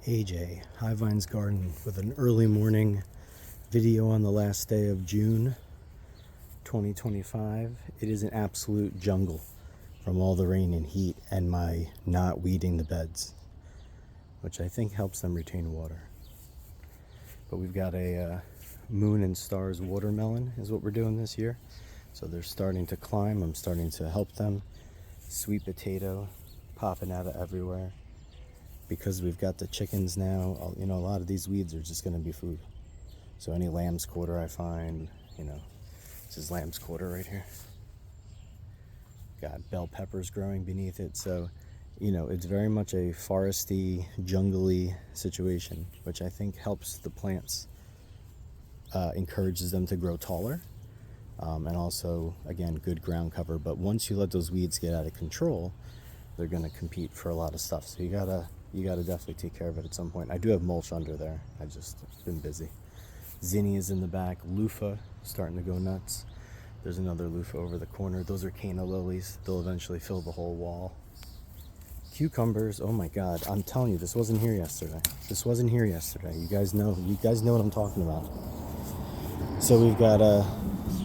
AJ, High Vines Garden, with an early morning video on the last day of June 2025. It is an absolute jungle from all the rain and heat and my not weeding the beds, which I think helps them retain water. But we've got a moon and stars watermelon is what we're doing this year. So they're starting to climb. I'm starting to help them. Sweet potato popping out of everywhere. Because we've got the chickens now, a lot of these weeds are just going to be food. So any lamb's quarter I find, this is lamb's quarter right here. Got bell peppers growing beneath it. So, it's very much a foresty, jungly situation, which I think helps the plants, encourages them to grow taller. And also, again, good ground cover. But once you let those weeds get out of control, they're going to compete for a lot of stuff. So you gotta definitely take care of it at some point. I do have mulch under there. I just been busy. Zinnias in the back. Loofah starting to go nuts. There's another loofah over the corner. Those are canna lilies. They'll eventually fill the whole wall. Cucumbers. Oh my God! I'm telling you, this wasn't here yesterday. You guys know what I'm talking about. So we've got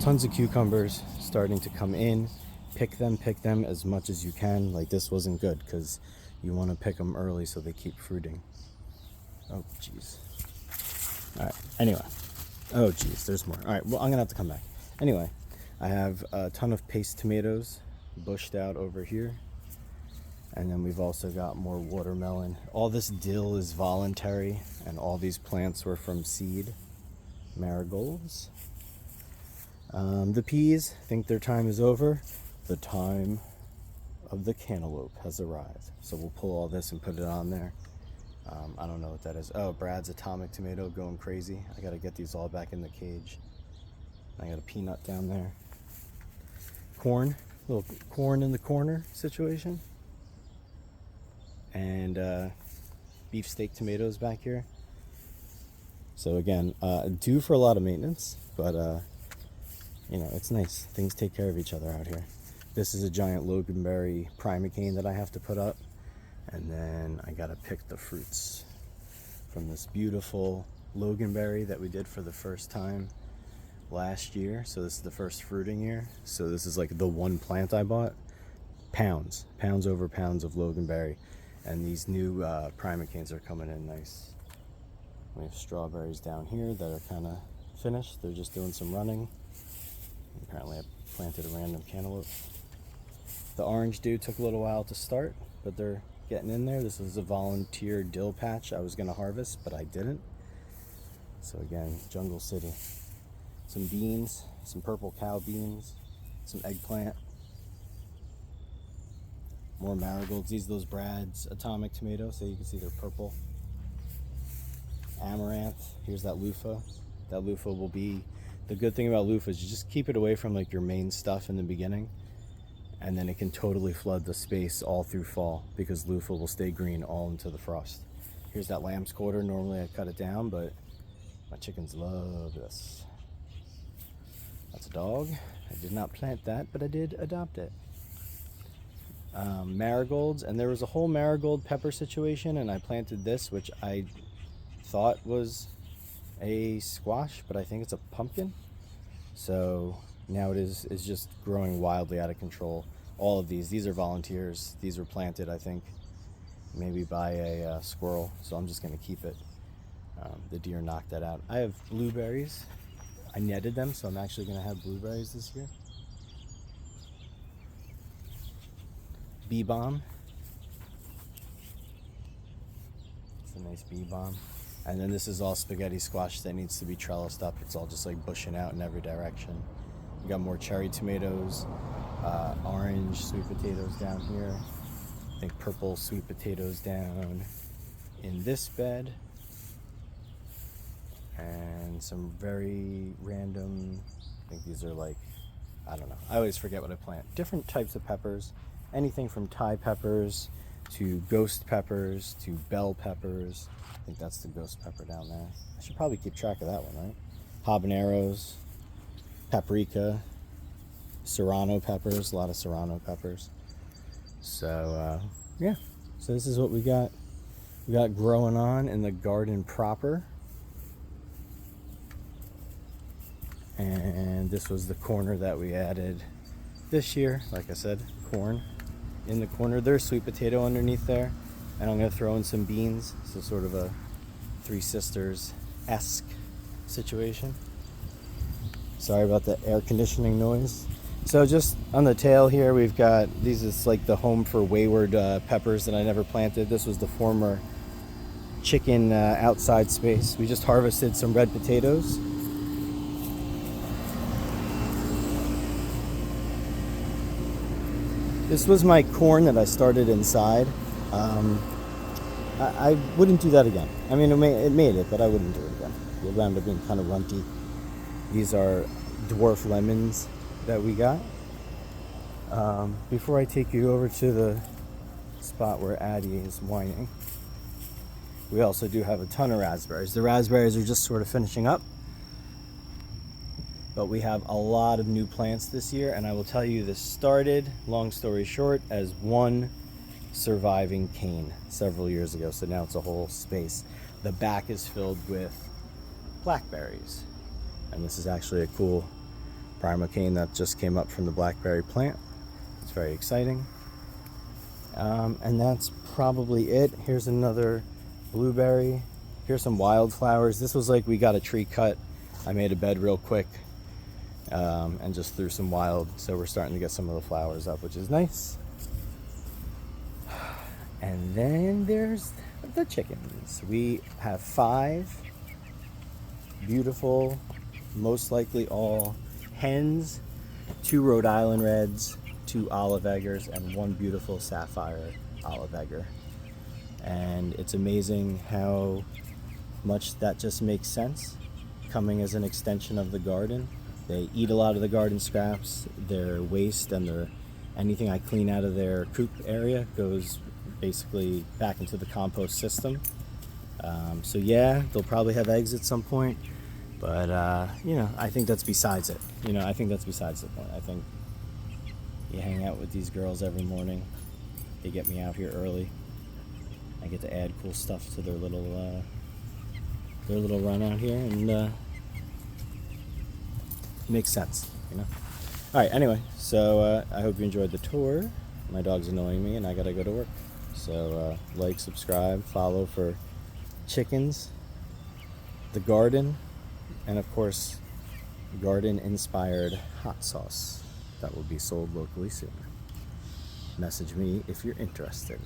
tons of cucumbers starting to come in. Pick them as much as you can. Like, this wasn't good because you want to pick them early so they keep fruiting. Oh, jeez. All right. Anyway. Oh, jeez. There's more. All right. Well, I'm going to have to come back. Anyway, I have a ton of paste tomatoes bushed out over here. And then we've also got more watermelon. All this dill is voluntary, and all these plants were from seed. Marigolds. The peas think their time is over. The time of the cantaloupe has arrived. So we'll pull all this and put it on there. I don't know what that is. Oh, Brad's atomic tomato going crazy. I got to get these all back in the cage. I got a peanut down there. Corn, little corn in the corner situation. And beefsteak tomatoes back here. So again, due for a lot of maintenance, but it's nice. Things take care of each other out here. This is a giant loganberry primocane that I have to put up. And then I gotta pick the fruits from this beautiful loganberry that we did for the first time last year. So this is the first fruiting year. So this is like the one plant I bought. Pounds over pounds of loganberry. And these new primocanes are coming in nice. We have strawberries down here that are kind of finished. They're just doing some running. Apparently I planted a random cantaloupe. The orange dew took a little while to start, but they're getting in there. This is a volunteer dill patch I was going to harvest, but I didn't. So again, Jungle City. Some beans, some purple cow beans, some eggplant, more marigolds. These are those Brad's atomic tomatoes, so you can see they're purple. Amaranth. Here's that loofah. That loofah will be, the good thing about loofah is you just keep it away from like your main stuff in the beginning, and then it can totally flood the space all through fall because loofah will stay green all into the frost. Here's that lamb's quarter. Normally I cut it down, but my chickens love this. That's a dog. I did not plant that, but I did adopt it. Marigolds, and there was a whole marigold pepper situation, and I planted this, which I thought was a squash, but I think it's a pumpkin. So now it's just growing wildly out of control. All of these are volunteers. These were planted, I think, maybe by a squirrel. So I'm just going to keep it. The deer knocked that out. I have blueberries. I netted them, so I'm actually going to have blueberries this year. Bee balm. It's a nice bee balm. And then this is all spaghetti squash that needs to be trellised up. It's all just like bushing out in every direction. We got more cherry tomatoes, orange sweet potatoes down here. I think purple sweet potatoes down in this bed. And some very random, I think these are like, I don't know. I always forget what I plant. Different types of peppers. Anything from Thai peppers to ghost peppers to bell peppers. I think that's the ghost pepper down there. I should probably keep track of that one, right? Habaneros, paprika, serrano peppers, a lot of serrano peppers. So, yeah. So this is what we got. we got growing on in the garden proper. And this was the corner that we added this year. Like I said, corn in the corner. There's sweet potato underneath there, and I'm going to throw in some beans. So sort of a Three Sisters-esque situation. Sorry about the air conditioning noise. So just on the tail here, we've got these. It's like the home for wayward peppers that I never planted. This was the former chicken outside space. We just harvested some red potatoes. This was my corn that I started inside. I wouldn't do that again. I mean, it made it, but I wouldn't do it again. It wound up being kind of runty. These are dwarf lemons that we got. Before I take you over to the spot where Addie is whining, we also do have a ton of raspberries. The raspberries are just sort of finishing up, but we have a lot of new plants this year, and I will tell you, this started, long story short, as one surviving cane several years ago, so now it's a whole space. The back is filled with blackberries, and this is actually a cool primo cane that just came up from the blackberry plant. It's very exciting. And that's probably it. Here's another blueberry. Here's some wildflowers. This was like, we got a tree cut. I made a bed real quick and just threw some wild, so we're starting to get some of the flowers up, which is nice. And then there's the chickens. We have 5 beautiful, most likely all hens, 2 Rhode Island Reds, 2 olive eggers, and 1 beautiful sapphire olive egger. And it's amazing how much that just makes sense, coming as an extension of the garden. They eat a lot of the garden scraps. Their waste and anything I clean out of their coop area goes basically back into the compost system. So yeah, they'll probably have eggs at some point, but I think that's besides it. I think that's besides the point. I think you hang out with these girls every morning. They get me out here early. I get to add cool stuff to their little run out here, and makes sense, All right, anyway, so I hope you enjoyed the tour. My dog's annoying me, and I gotta go to work. So like, subscribe, follow for chickens, the garden, and of course, garden-inspired hot sauce that will be sold locally soon. Message me if you're interested.